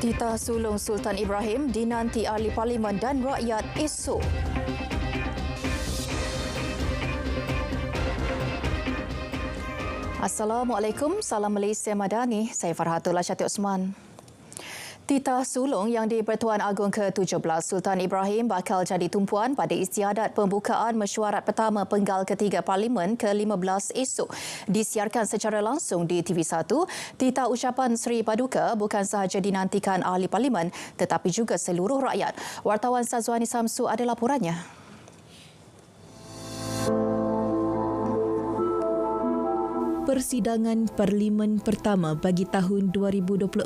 Titah sulung Sultan Ibrahim dinanti ahli parlimen dan rakyat esok. Assalamualaikum, salam Malaysia Madani. Saya Farhatul Asyati Osman. Titah sulung yang di-Pertuan Agong ke-17 Sultan Ibrahim bakal jadi tumpuan pada istiadat pembukaan mesyuarat pertama penggal ketiga Parlimen ke-15 esok. Disiarkan secara langsung di TV1, titah ucapan Seri Paduka bukan sahaja dinantikan ahli Parlimen tetapi juga seluruh rakyat. Wartawan Sazwani Samsu ada laporannya. Persidangan Parlimen pertama bagi tahun 2024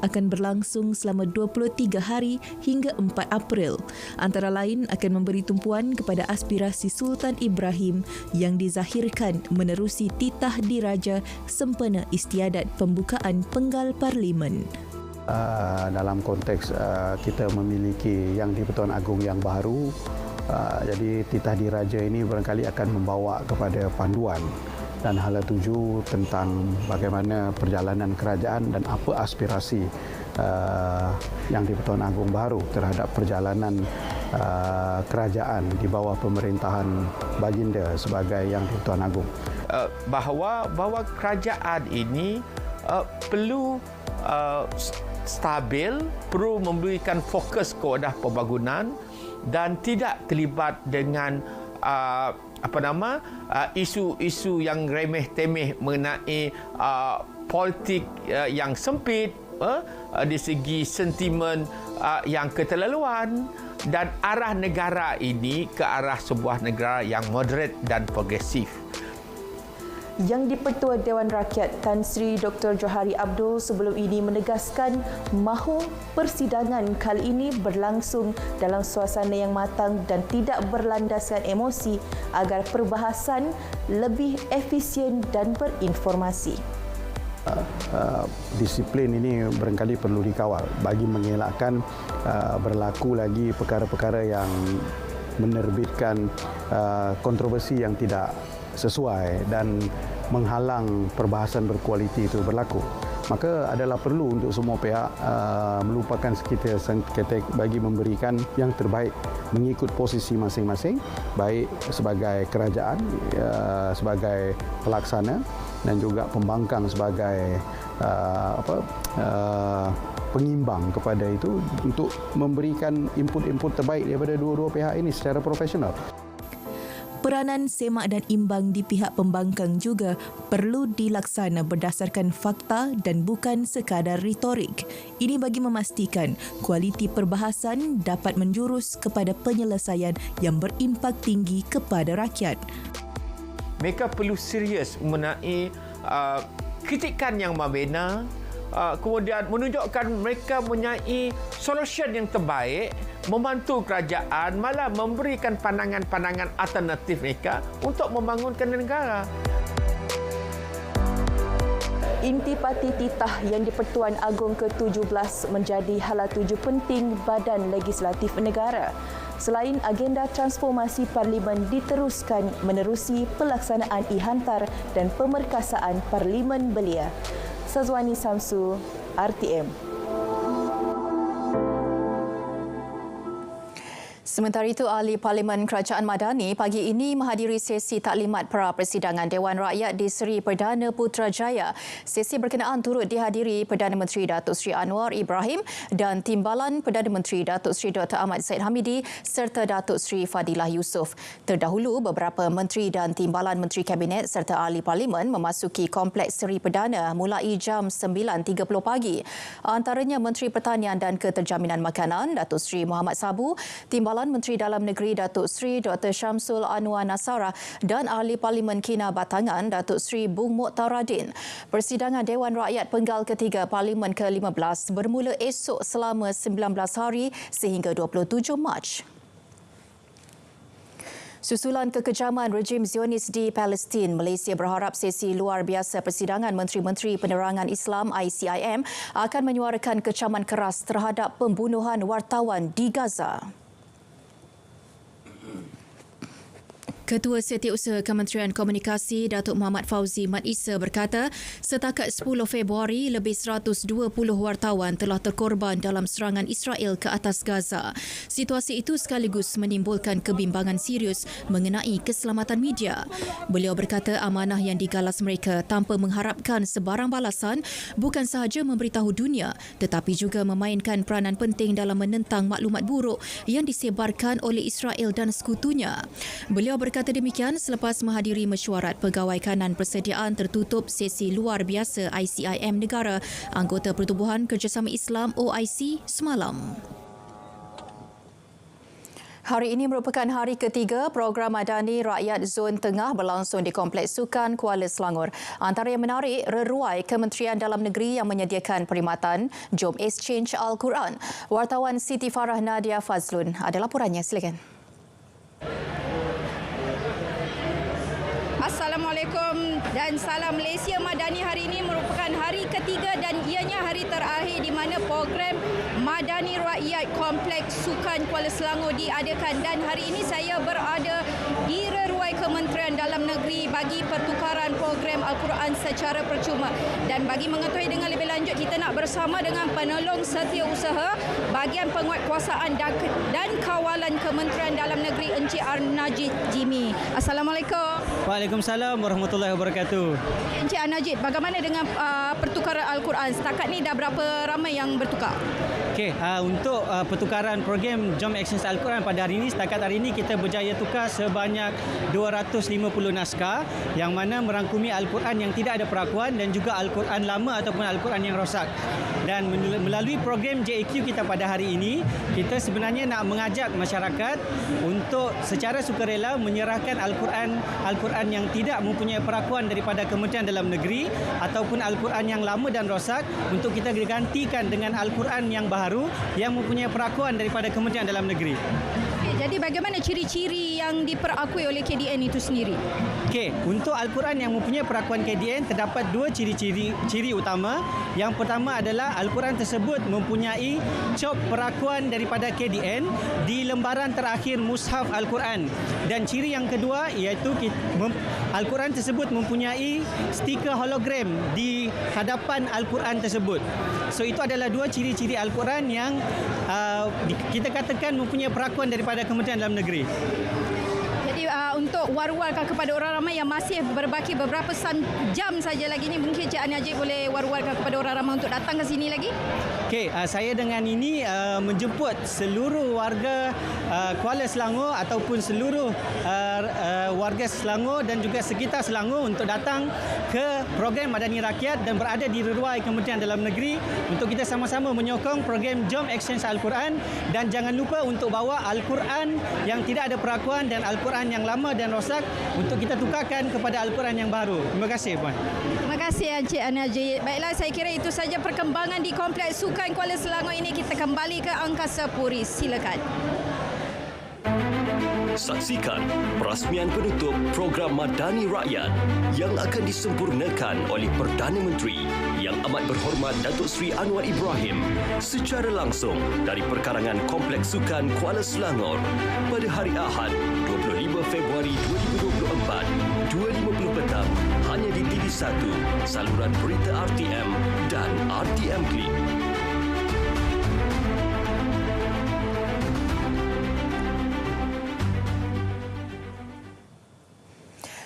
akan berlangsung selama 23 hari hingga 4 April. Antara lain akan memberi tumpuan kepada aspirasi Sultan Ibrahim yang dizahirkan menerusi titah diraja sempena istiadat pembukaan penggal Parlimen. Dalam konteks kita memiliki Yang di-Pertuan Agong yang baru, jadi titah diraja ini barangkali akan membawa kepada panduan dan hala tuju tentang bagaimana perjalanan kerajaan dan apa aspirasi Yang di-Pertuan Agong baru terhadap perjalanan kerajaan di bawah pemerintahan baginda sebagai Yang di-Pertuan Agong. Bahawa kerajaan ini perlu stabil, perlu memberikan fokus kepada pembangunan dan tidak terlibat dengan isu-isu yang remeh-temeh mengenai politik yang sempit, di segi sentimen yang keterlaluan, dan arah negara ini ke arah sebuah negara yang moderate dan progresif. Yang di-Pertua Dewan Rakyat Tan Sri Dr. Johari Abdul sebelum ini menegaskan mahu persidangan kali ini berlangsung dalam suasana yang matang dan tidak berlandaskan emosi agar perbahasan lebih efisien dan berinformasi. Disiplin ini barangkali perlu dikawal bagi mengelakkan berlaku lagi perkara-perkara yang menerbitkan kontroversi yang tidak sesuai dan menghalang perbahasan berkualiti itu berlaku. Maka adalah perlu untuk semua pihak melupakan seketika bagi memberikan yang terbaik mengikut posisi masing-masing, baik sebagai kerajaan, sebagai pelaksana dan juga pembangkang sebagai pengimbang kepada itu untuk memberikan input-input terbaik daripada dua-dua pihak ini secara profesional. Peranan semak dan imbang di pihak pembangkang juga perlu dilaksana berdasarkan fakta dan bukan sekadar retorik. Ini bagi memastikan kualiti perbahasan dapat menjurus kepada penyelesaian yang berimpak tinggi kepada rakyat. Mereka perlu serius mengenai kritikan yang membina, kemudian menunjukkan mereka mempunyai solusi yang terbaik, membantu kerajaan, malah memberikan pandangan-pandangan alternatif mereka untuk membangunkan negara. Intipati titah Yang di-Pertuan Agong ke-17 menjadi hala tuju penting Badan Legislatif Negara. Selain agenda transformasi Parlimen diteruskan menerusi pelaksanaan e-hantar dan pemerkasaan Parlimen belia. Sazwani Samsu, RTM. Sementara itu, Ahli Parlimen Kerajaan Madani pagi ini menghadiri sesi taklimat pra persidangan Dewan Rakyat di Seri Perdana Putrajaya. Sesi berkenaan turut dihadiri Perdana Menteri Datuk Seri Anwar Ibrahim dan Timbalan Perdana Menteri Datuk Seri Dr. Ahmad Said Hamidi serta Datuk Seri Fadilah Yusof. Terdahulu, beberapa menteri dan timbalan menteri Kabinet serta Ahli Parlimen memasuki Kompleks Seri Perdana mulai jam 9.30 pagi. Antaranya Menteri Pertanian dan Keterjaminan Makanan Datuk Seri Muhammad Sabu, Timbalan Menteri Dalam Negeri Datuk Seri Dr. Syamsul Anwar Nasara dan Ahli Parlimen Kina Batangan Datuk Seri Bung Moktaradin. Persidangan Dewan Rakyat Penggal Ketiga Parlimen ke-15 bermula esok selama 19 hari sehingga 27 Mac. Susulan kekejaman rejim Zionis di Palestin, Malaysia berharap sesi luar biasa persidangan Menteri-Menteri Penerangan Islam ICIM akan menyuarakan kecaman keras terhadap pembunuhan wartawan di Gaza. Ketua Setiausaha Kementerian Komunikasi Datuk Muhammad Fauzi Mat Isa berkata, setakat 10 Februari, lebih 120 wartawan telah terkorban dalam serangan Israel ke atas Gaza. Situasi itu sekaligus menimbulkan kebimbangan serius mengenai keselamatan media. Beliau berkata amanah yang digalas mereka tanpa mengharapkan sebarang balasan bukan sahaja memberitahu dunia tetapi juga memainkan peranan penting dalam menentang maklumat buruk yang disebarkan oleh Israel dan sekutunya. Beliau berkata demikian selepas menghadiri mesyuarat Pegawai Kanan Persediaan Tertutup Sesi Luar Biasa ICIM Negara anggota Pertubuhan Kerjasama Islam OIC semalam. Hari ini merupakan hari ketiga program Madani Rakyat Zon Tengah berlangsung di Kompleks Sukan Kuala Selangor. Antara yang menarik, reruai Kementerian Dalam Negeri yang menyediakan perkhidmatan Jom Exchange Al-Quran. Wartawan Siti Farah Nadia Fazlun ada laporannya, silakan. Assalamualaikum dan salam Malaysia. Madani hari ini merupakan hari ketiga dan ianya hari terakhir di mana program Madani Rakyat Kompleks Sukan Kuala Selangor diadakan, dan hari ini saya berada di reruai Kementerian Dalam Negeri bagi pertukaran program Al-Quran secara percuma. Dan bagi mengetahui dengan lebih lanjut, kita nak bersama dengan penolong setiausaha bahagian penguatkuasaan dan kawalan Kementerian Dalam Negeri Encik Arnajid Jimmy. Assalamualaikum. Waalaikumsalam warahmatullahi wabarakatuh. Encik Arnajid, bagaimana dengan pertukaran Al-Quran? Setakat ni dah berapa ramai yang bertukar? Okey, untuk pertukaran program Jom Exchange Al-Quran pada hari ini, setakat hari ini kita berjaya tukar sebanyak 250 naskah yang mana merangkumi Al-Quran yang tidak ada perakuan dan juga Al-Quran lama ataupun Al-Quran yang rosak. Dan melalui program JAQ kita pada hari ini, kita sebenarnya nak mengajak masyarakat untuk secara sukarela menyerahkan Al-Quran yang tidak mempunyai perakuan daripada Kementerian Dalam Negeri ataupun Al-Quran yang lama dan rosak untuk kita digantikan dengan Al-Quran yang baru yang mempunyai perakuan daripada Kementerian Dalam Negeri. Jadi bagaimana ciri-ciri yang diperakui oleh KDN itu sendiri? Okey, untuk Al-Quran yang mempunyai perakuan KDN terdapat dua ciri utama. Yang pertama adalah Al-Quran tersebut mempunyai cop perakuan daripada KDN di lembaran terakhir mushaf Al-Quran. Dan ciri yang kedua iaitu Al-Quran tersebut mempunyai stiker hologram di hadapan Al-Quran tersebut. So itu adalah dua ciri-ciri Al-Quran yang kita katakan mempunyai perakuan daripada Kementerian Dalam Negeri. Jadi untuk war-warkan kepada orang ramai yang masih berbaki beberapa jam saja lagi ni, mungkin Cik Arnajid boleh war-warkan kepada orang ramai untuk datang ke sini lagi? Okey, saya dengan ini menjemput seluruh warga Kuala Selangor ataupun seluruh warga Selangor dan juga sekitar Selangor untuk datang ke program Madani Rakyat dan berada di reruai Kementerian Dalam Negeri untuk kita sama-sama menyokong program Jom Exchange Al-Quran, dan jangan lupa untuk bawa Al-Quran yang tidak ada perakuan dan Al-Quran yang lama dan rosak untuk kita tukarkan kepada Al-Quran yang baru. Terima kasih, Puan. Terima kasih Encik Arnajid. Baiklah, saya kira itu saja perkembangan di Kompleks Sukan Kuala Selangor ini. Kita kembali ke Angkasa Puri. Silakan. Saksikan perasmian penutup program Madani Rakyat yang akan disempurnakan oleh Perdana Menteri Yang Amat Berhormat Datuk Seri Anwar Ibrahim secara langsung dari perkarangan Kompleks Sukan Kuala Selangor pada hari Ahad 25 Februari 2024 2.50 petang hanya di TV1, saluran berita RTM dan RTM Klik.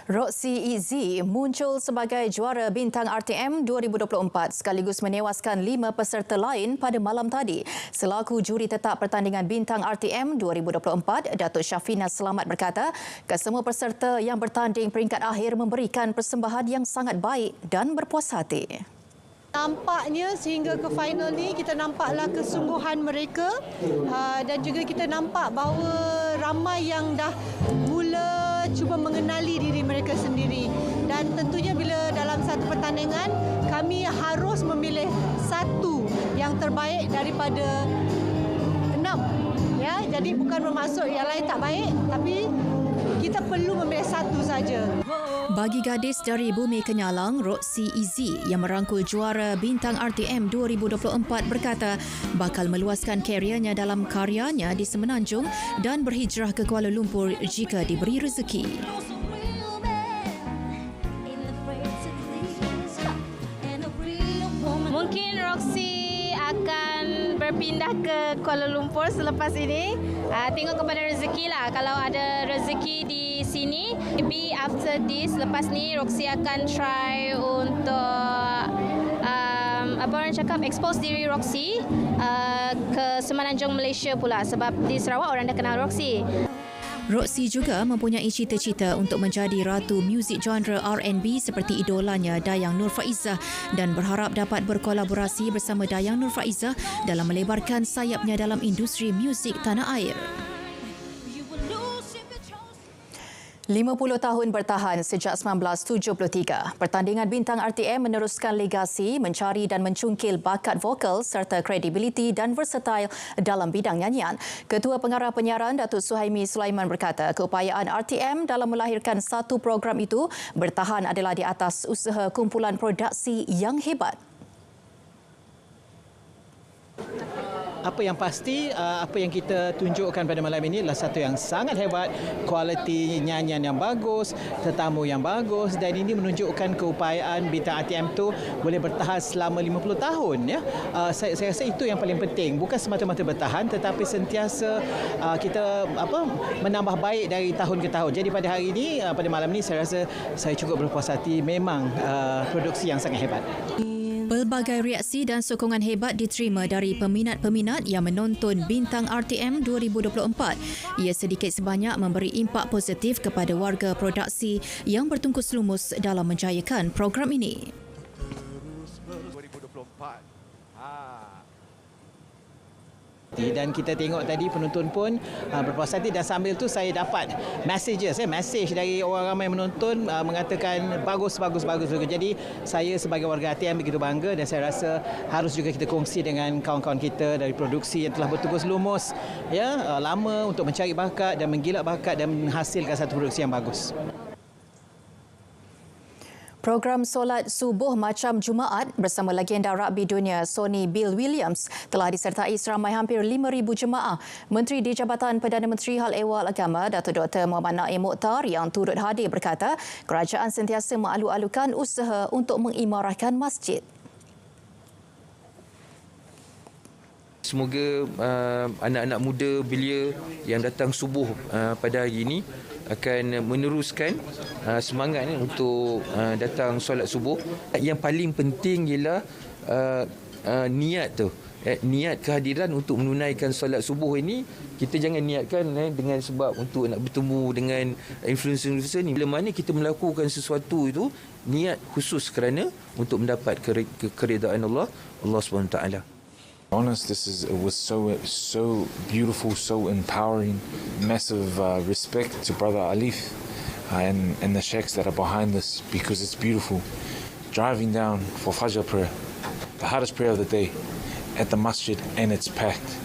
Roxy EZ muncul sebagai juara bintang RTM 2024 sekaligus menewaskan 5 peserta lain pada malam tadi. Selaku juri tetap pertandingan bintang RTM 2024, Datuk Syafina Selamat berkata, kesemua peserta yang bertanding peringkat akhir memberikan persembahan yang sangat baik dan berpuas hati. Nampaknya sehingga ke final ni kita nampaklah kesungguhan mereka dan juga kita nampak bahawa ramai yang dah mula cuba mengenali diri mereka sendiri, dan tentunya bila dalam satu pertandingan kami harus memilih satu yang terbaik daripada 6, ya. Jadi bukan bermaksud yang lain tak baik, tapi kita perlu memilih satu saja. Bagi gadis dari Bumi Kenyalang, Roxy Izzy yang merangkul juara Bintang RTM 2024 berkata bakal meluaskan kariernya dalam karyanya di Semenanjung dan berhijrah ke Kuala Lumpur jika diberi rezeki. Mungkin Roxy akan berpindah ke Kuala Lumpur selepas ini. Tengok kepada rezeki lah. Kalau ada rezeki di sini, maybe after this, lepas ni Roxy akan try untuk apa orang cakap, expose diri Roxy ke Semenanjung Malaysia pula, sebab di Sarawak orang dah kenal Roxy. Roxy juga mempunyai cita-cita untuk menjadi ratu muzik genre R&B seperti idolanya Dayang Nur Faizah dan berharap dapat berkolaborasi bersama Dayang Nur Faizah dalam melebarkan sayapnya dalam industri muzik tanah air. 50 tahun bertahan sejak 1973, pertandingan Bintang RTM meneruskan legasi mencari dan mencungkil bakat vokal serta kredibiliti dan versatile dalam bidang nyanyian. Ketua Pengarah Penyiaran Datuk Suhaimi Sulaiman berkata keupayaan RTM dalam melahirkan satu program itu bertahan adalah di atas usaha kumpulan produksi yang hebat. Apa yang pasti, apa yang kita tunjukkan pada malam ini adalah satu yang sangat hebat, kualiti nyanyian yang bagus, tetamu yang bagus, dan ini menunjukkan keupayaan Bintang RTM itu boleh bertahan selama 50 tahun. Ya. Saya rasa itu yang paling penting, bukan semata-mata bertahan tetapi sentiasa kita menambah baik dari tahun ke tahun. Jadi pada hari ini, pada malam ini saya rasa saya cukup berpuas hati, memang produksi yang sangat hebat. Pelbagai reaksi dan sokongan hebat diterima dari peminat-peminat yang menonton Bintang RTM 2024. Ia sedikit sebanyak memberi impak positif kepada warga produksi yang bertungkus lumus dalam menjayakan program ini. 2024. Dan kita tengok tadi penonton pun berpuas hati, dan sambil tu saya dapat message dari orang ramai menonton mengatakan bagus. Jadi saya sebagai warga RTM begitu bangga, dan saya rasa harus juga kita kongsi dengan kawan-kawan kita dari produksi yang telah bertugas lumus lama untuk mencari bakat dan menggilak bakat dan menghasilkan satu produksi yang bagus. Program solat subuh macam Jumaat bersama legenda rugby dunia Sonny Bill Williams telah disertai seramai hampir 5,000 jemaah. Menteri di Jabatan Perdana Menteri Hal Ehwal Agama Datuk Dr. Muhammad Naim Mokhtar yang turut hadir berkata kerajaan sentiasa mengalu-alukan usaha untuk mengimarahkan masjid. Semoga anak-anak muda belia yang datang subuh pada hari ini akan meneruskan semangat untuk datang solat subuh. Yang paling penting ialah niat tu. Niat kehadiran untuk menunaikan solat subuh ini, kita jangan niatkan dengan sebab untuk nak bertemu dengan influencer ni. Bila mana kita melakukan sesuatu itu, niat khusus kerana untuk mendapat keridaan Allah SWT. Honest, was so beautiful, so empowering. Massive respect to Brother Alif and the sheikhs that are behind this, because it's beautiful. Driving down for Fajr prayer, the hardest prayer of the day, at the masjid, and it's packed.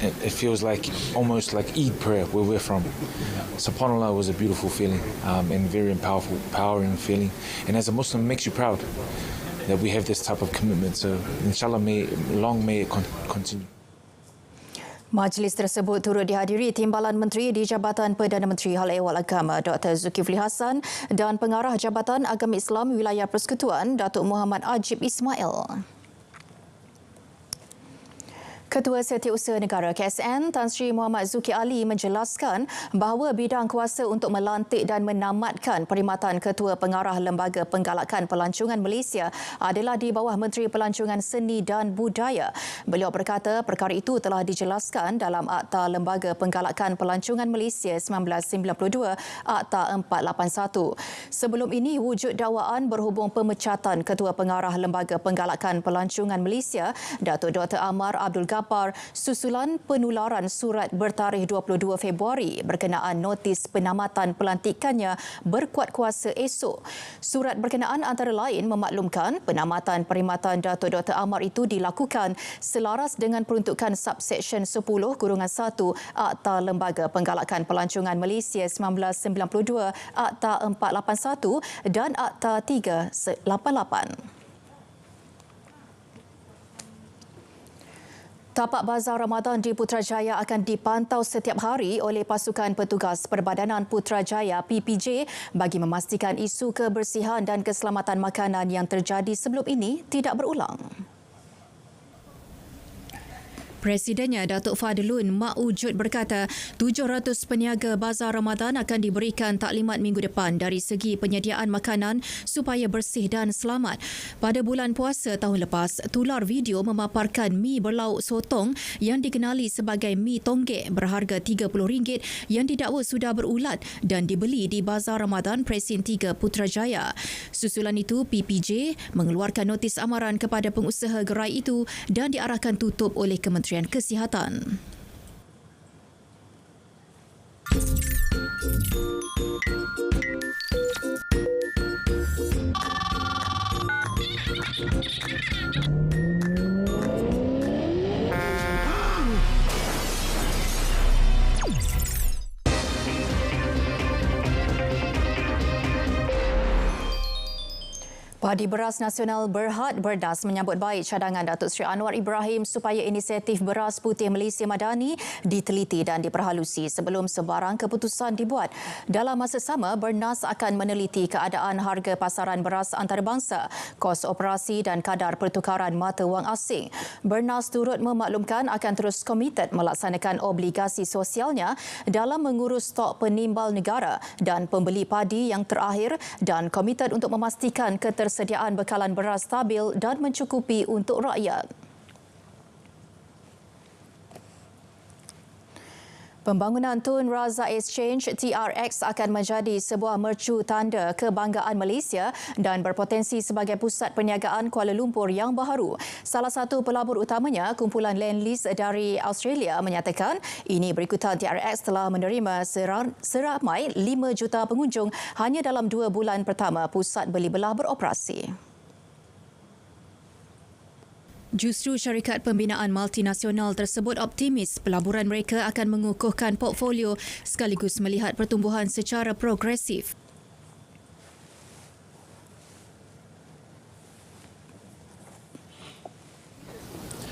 It feels like almost like Eid prayer where we're from. SubhanAllah was a beautiful feeling and very empowering feeling. And as a Muslim, it makes you proud that we have this type of commitment. So inshallah, may it continue. Majlis tersebut turut dihadiri Timbalan Menteri di Jabatan Perdana Menteri Hal Ehwal Agama Dr. Zulkifli Hasan dan Pengarah Jabatan Agama Islam Wilayah Persekutuan Datuk Muhammad Ajib Ismail. Ketua Setiausaha Negara KSN Tan Sri Muhammad Zuki Ali menjelaskan bahawa bidang kuasa untuk melantik dan menamatkan perkhidmatan Ketua Pengarah Lembaga Penggalakan Pelancongan Malaysia adalah di bawah Menteri Pelancongan Seni dan Budaya. Beliau berkata perkara itu telah dijelaskan dalam Akta Lembaga Penggalakan Pelancongan Malaysia 1992, Akta 481. Sebelum ini, wujud dakwaan berhubung pemecatan Ketua Pengarah Lembaga Penggalakan Pelancongan Malaysia, Datuk Dr. Amar Abdul Ghaffar terpapar susulan penularan surat bertarikh 22 Februari berkenaan notis penamatan pelantikannya berkuat kuasa esok. Surat berkenaan antara lain memaklumkan penamatan perkhidmatan Datuk Dr. Ahmad itu dilakukan selaras dengan peruntukan subseksyen 10-1 Akta Lembaga Penggalakan Pelancongan Malaysia 1992, Akta 481 dan Akta 388. Tapak Bazar Ramadan di Putrajaya akan dipantau setiap hari oleh pasukan petugas Perbadanan Putrajaya PPJ bagi memastikan isu kebersihan dan keselamatan makanan yang terjadi sebelum ini tidak berulang. Presidennya Datuk Fadlun Mak Wujud berkata 700 peniaga Bazar Ramadan akan diberikan taklimat minggu depan dari segi penyediaan makanan supaya bersih dan selamat. Pada bulan puasa tahun lepas, tular video memaparkan mi berlauk sotong yang dikenali sebagai mi tonggek berharga RM30 yang didakwa sudah berulat dan dibeli di Bazar Ramadan Presin 3 Putrajaya. Susulan itu, PPJ mengeluarkan notis amaran kepada pengusaha gerai itu dan diarahkan tutup oleh Kementerian Kesihatan. Padi Beras Nasional Berhad Berdas menyambut baik cadangan Datuk Seri Anwar Ibrahim supaya inisiatif beras putih Malaysia Madani diteliti dan diperhalusi sebelum sebarang keputusan dibuat. Dalam masa sama, Bernas akan meneliti keadaan harga pasaran beras antarabangsa, kos operasi dan kadar pertukaran mata wang asing. Bernas turut memaklumkan akan terus komited melaksanakan obligasi sosialnya dalam mengurus stok penimbal negara dan pembeli padi yang terakhir dan komited untuk memastikan ketersediaan bekalan beras stabil dan mencukupi untuk rakyat. Pembangunan Tun Razak Exchange TRX akan menjadi sebuah mercu tanda kebanggaan Malaysia dan berpotensi sebagai pusat perniagaan Kuala Lumpur yang baharu. Salah satu pelabur utamanya, kumpulan Lendlease dari Australia, menyatakan ini berikutan TRX telah menerima seramai 5 juta pengunjung hanya dalam 2 bulan pertama pusat beli belah beroperasi. Justru syarikat pembinaan multinasional tersebut optimis pelaburan mereka akan mengukuhkan portfolio sekaligus melihat pertumbuhan secara progresif.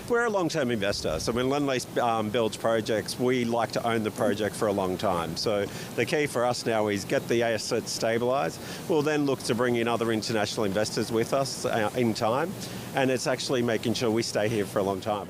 We're a long-term investor, so when Lendlease builds projects, we like to own the project for a long time. So the key for us now is get the assets stabilised. We'll then look to bring in other international investors with us in time, and it's actually making sure we stay here for a long time.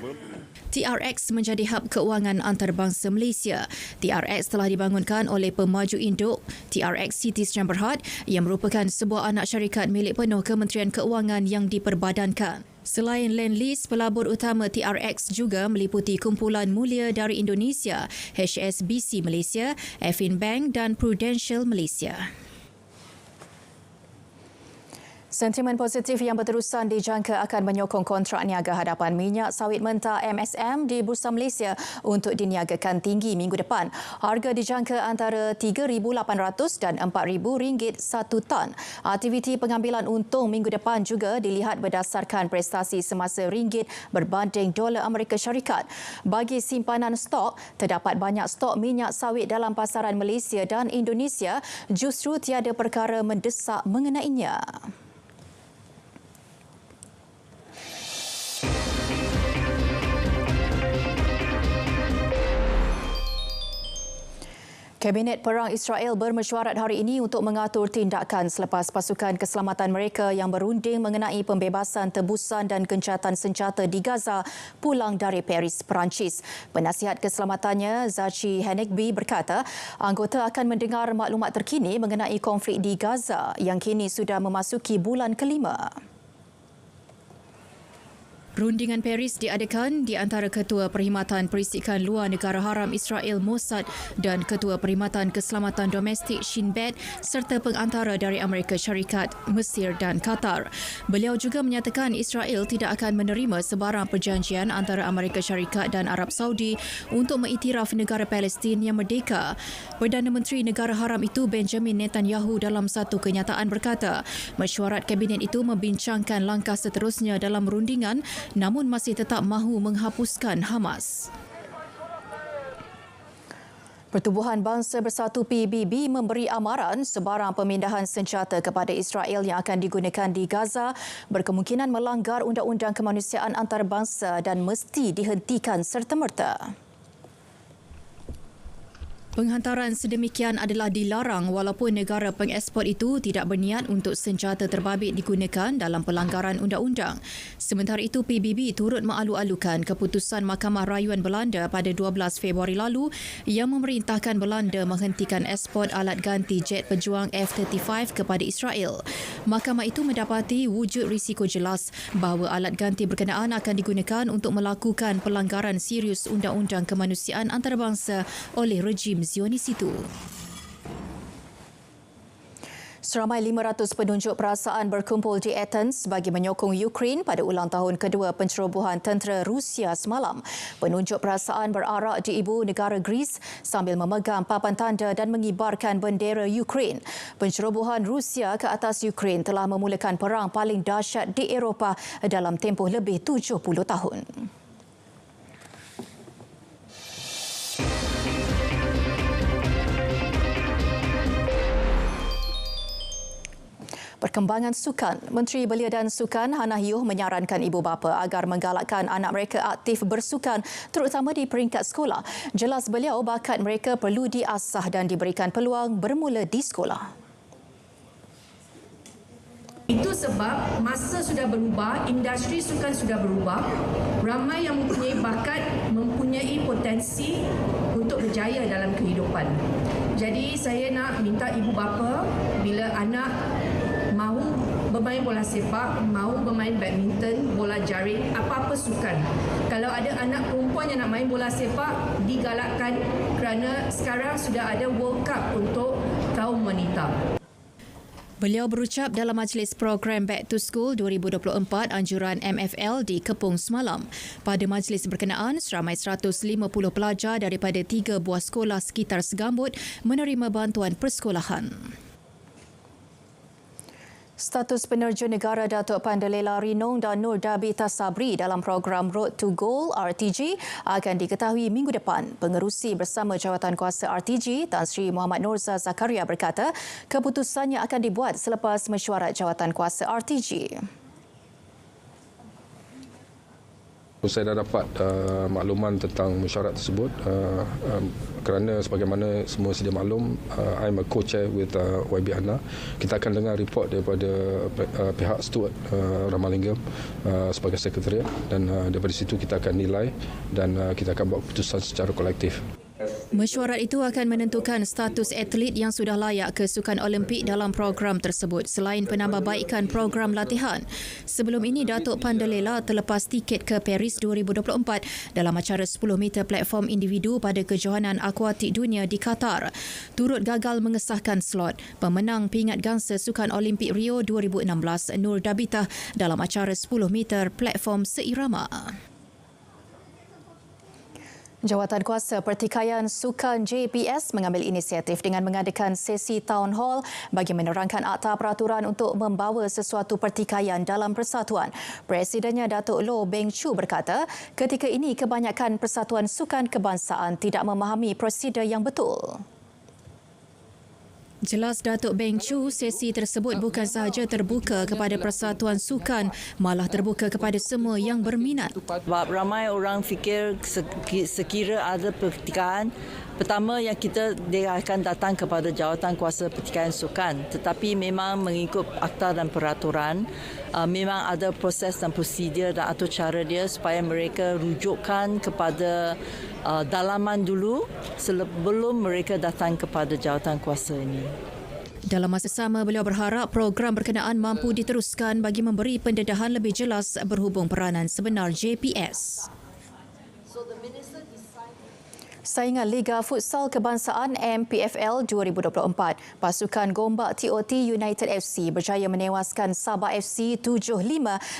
TRX menjadi hub keuangan antarabangsa Malaysia. TRX telah dibangunkan oleh pemaju induk TRX Cities Sdn Bhd yang merupakan sebuah anak syarikat milik penuh Kementerian Keuangan yang diperbadankan. Selain Lendlease, pelabur utama TRX juga meliputi kumpulan mulia dari Indonesia, HSBC Malaysia, Affinbank dan Prudential Malaysia. Sentimen positif yang berterusan dijangka akan menyokong kontrak niaga hadapan minyak sawit mentah MSM di Bursa Malaysia untuk diniagakan tinggi minggu depan. Harga dijangka antara RM3,800 dan RM4,000 satu tan. Aktiviti pengambilan untung minggu depan juga dilihat berdasarkan prestasi semasa ringgit berbanding dolar Amerika Syarikat. Bagi simpanan stok, terdapat banyak stok minyak sawit dalam pasaran Malaysia dan Indonesia, justru tiada perkara mendesak mengenainya. Kabinet Perang Israel bermesyuarat hari ini untuk mengatur tindakan selepas pasukan keselamatan mereka yang berunding mengenai pembebasan tebusan dan gencatan senjata di Gaza pulang dari Paris, Perancis. Penasihat keselamatannya, Zachi Hanegbi, berkata anggota akan mendengar maklumat terkini mengenai konflik di Gaza yang kini sudah memasuki bulan kelima. Rundingan Paris diadakan di antara Ketua Perkhidmatan Perisikan Luar Negara Haram Israel Mossad dan Ketua Perkhidmatan Keselamatan Domestik Shin Bet serta pengantara dari Amerika Syarikat, Mesir dan Qatar. Beliau juga menyatakan Israel tidak akan menerima sebarang perjanjian antara Amerika Syarikat dan Arab Saudi untuk mengiktiraf negara Palestin yang merdeka. Perdana Menteri Negara Haram itu Benjamin Netanyahu dalam satu kenyataan berkata, mesyuarat kabinet itu membincangkan langkah seterusnya dalam rundingan namun masih tetap mahu menghapuskan Hamas. Pertubuhan Bangsa Bersatu PBB memberi amaran sebarang pemindahan senjata kepada Israel yang akan digunakan di Gaza berkemungkinan melanggar undang-undang kemanusiaan antarabangsa dan mesti dihentikan serta-merta. Penghantaran sedemikian adalah dilarang walaupun negara pengeksport itu tidak berniat untuk senjata terbabit digunakan dalam pelanggaran undang-undang. Sementara itu, PBB turut mengalu-alukan keputusan Mahkamah Rayuan Belanda pada 12 Februari lalu yang memerintahkan Belanda menghentikan ekspor alat ganti jet pejuang F-35 kepada Israel. Mahkamah itu mendapati wujud risiko jelas bahawa alat ganti berkenaan akan digunakan untuk melakukan pelanggaran serius undang-undang kemanusiaan antarabangsa oleh rejim Zionis itu. Seramai 500 penunjuk perasaan berkumpul di Athens bagi menyokong Ukraine pada ulang tahun kedua pencerobohan tentera Rusia semalam. Penunjuk perasaan berarak di ibu negara Greece sambil memegang papan tanda dan mengibarkan bendera Ukraine. Pencerobohan Rusia ke atas Ukraine telah memulakan perang paling dahsyat di Eropah dalam tempoh lebih 70 tahun. Perkembangan sukan. Menteri Belia dan Sukan Hannah Yeoh menyarankan ibu bapa agar menggalakkan anak mereka aktif bersukan terutama di peringkat sekolah. Jelas beliau bakat mereka perlu diasah dan diberikan peluang bermula di sekolah. Itu sebab masa sudah berubah, industri sukan sudah berubah. Ramai yang mempunyai bakat, mempunyai potensi untuk berjaya dalam kehidupan. Jadi saya nak minta ibu bapa bila anak mahu bermain bola sepak, mahu bermain badminton, bola jaring, apa-apa sukan. Kalau ada anak perempuan yang nak main bola sepak, digalakkan kerana sekarang sudah ada World Cup untuk kaum wanita. Beliau berucap dalam majlis program Back to School 2024 anjuran MFL di Kepung semalam. Pada majlis berkenaan, seramai 150 pelajar daripada 3 buah sekolah sekitar Segambut menerima bantuan persekolahan. Status penerjun negara Datuk Pandelela Rinong dan Nur Dabita Sabri dalam program Road to Gold RTG akan diketahui minggu depan. Pengerusi bersama Jawatankuasa RTG, Tan Sri Muhammad Nurza Zakaria berkata, keputusannya akan dibuat selepas mesyuarat Jawatankuasa RTG. Saya dah dapat makluman tentang mesyuarat tersebut kerana sebagaimana semua sedia maklum, I'm a co-chair with YB Hannah. Kita akan dengar report daripada pihak Stuart Ramalingam sebagai sekretariat dan daripada situ kita akan nilai dan kita akan buat keputusan secara kolektif. Mesyuarat itu akan menentukan status atlet yang sudah layak ke Sukan Olimpik dalam program tersebut selain penambahbaikan program latihan. Sebelum ini, Datuk Pandelela terlepas tiket ke Paris 2024 dalam acara 10 meter platform individu pada kejohanan akuatik dunia di Qatar. Turut gagal mengesahkan slot pemenang pingat gangsa Sukan Olimpik Rio 2016 Nur Dabita dalam acara 10 meter platform seirama. Jawatankuasa Pertikaian Sukan JPS mengambil inisiatif dengan mengadakan sesi town hall bagi menerangkan akta peraturan untuk membawa sesuatu pertikaian dalam persatuan. Presidennya Datuk Loh Beng Chu berkata, ketika ini kebanyakan persatuan sukan kebangsaan tidak memahami prosedur yang betul. Jelas Datuk Beng Chu, sesi tersebut bukan sahaja terbuka kepada persatuan sukan, malah terbuka kepada semua yang berminat. Sebab ramai orang fikir sekira ada pertikaian, pertama yang dia akan datang kepada Jawatankuasa Pertikaian Sukan, tetapi memang mengikut akta dan peraturan, memang ada proses dan prosedur dan atur cara dia supaya mereka rujukkan kepada dalaman dulu sebelum mereka datang kepada jawatankuasa ini. Dalam masa sama, beliau berharap program berkenaan mampu diteruskan bagi memberi pendedahan lebih jelas berhubung peranan sebenar JPS. Saingan Liga Futsal Kebangsaan MPFL 2024, pasukan Gombak TOT United FC berjaya menewaskan Sabah FC 7-5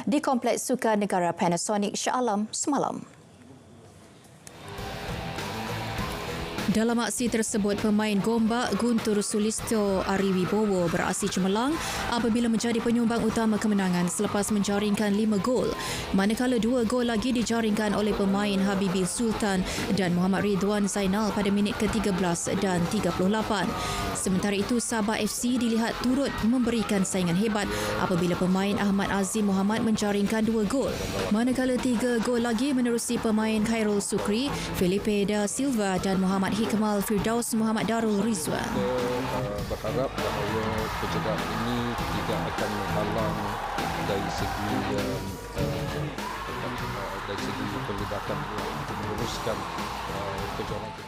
di Kompleks Sukan Negara Panasonic Shah Alam semalam. Dalam aksi tersebut, pemain Gombak Guntur Sulisto Ariwibowo beraksi cemerlang apabila menjadi penyumbang utama kemenangan selepas menjaringkan 5 gol. Manakala 2 gol lagi dijaringkan oleh pemain Habibi Sultan dan Muhammad Ridwan Zainal pada minit ke-13 dan 38. Sementara itu, Sabah FC dilihat turut memberikan saingan hebat apabila pemain Ahmad Azim Muhammad menjaringkan 2 gol. Manakala 3 gol lagi menerusi pemain Khairul Sukri, Felipe da Silva dan Muhammad Hikmal Firdaus Muhammad Darul Rizwan. Kita berharap bahawa pencegahan ini tidak akan menghalang dari segi pelibatan untuk meneruskan perjuangan-perjuangan.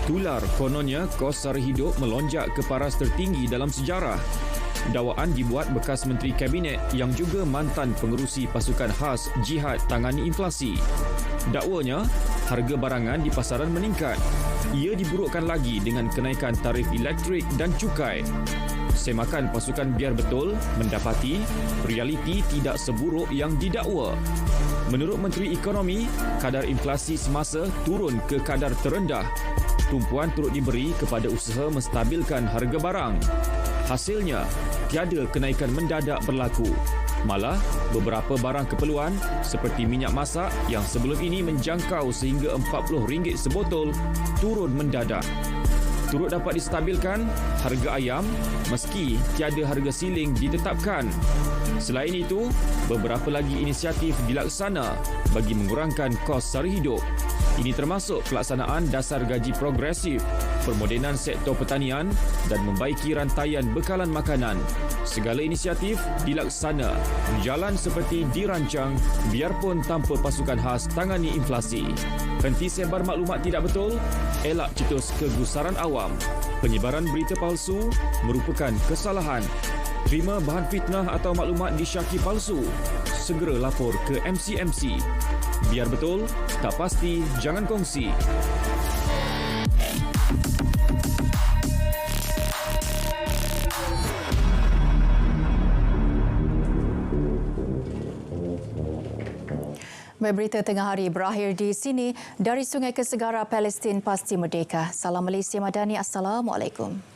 Tular kononnya kos sara hidup melonjak ke paras tertinggi dalam sejarah. Dakwaan dibuat bekas Menteri Kabinet yang juga mantan pengerusi pasukan khas Jihad Tangani Inflasi. Dakwanya, harga barangan di pasaran meningkat. Ia diburukkan lagi dengan kenaikan tarif elektrik dan cukai. Semakan pasukan Biar Betul mendapati realiti tidak seburuk yang didakwa. Menurut Menteri Ekonomi, kadar inflasi semasa turun ke kadar terendah. Tumpuan turut diberi kepada usaha menstabilkan harga barang. Hasilnya, tiada kenaikan mendadak berlaku. Malah, beberapa barang keperluan seperti minyak masak yang sebelum ini menjangkau sehingga RM40 sebotol turun mendadak. Turut dapat distabilkan harga ayam meski tiada harga siling ditetapkan. Selain itu, beberapa lagi inisiatif dilaksana bagi mengurangkan kos sara hidup. Ini termasuk pelaksanaan dasar gaji progresif, permodenan sektor pertanian dan membaiki rantaian bekalan makanan. Segala inisiatif dilaksana berjalan seperti dirancang biarpun tanpa pasukan khas tangani inflasi. Henti sebar maklumat tidak betul, elak cetus kegusaran awam. Penyebaran berita palsu merupakan kesalahan. Terima bahan fitnah atau maklumat disyaki palsu, segera lapor ke MCMC. Biar betul, tak pasti, jangan kongsi. Berita tengah hari berakhir di sini. Dari Sungai ke Segara, Palestin pasti merdeka. Salam Malaysia Madani. Assalamualaikum.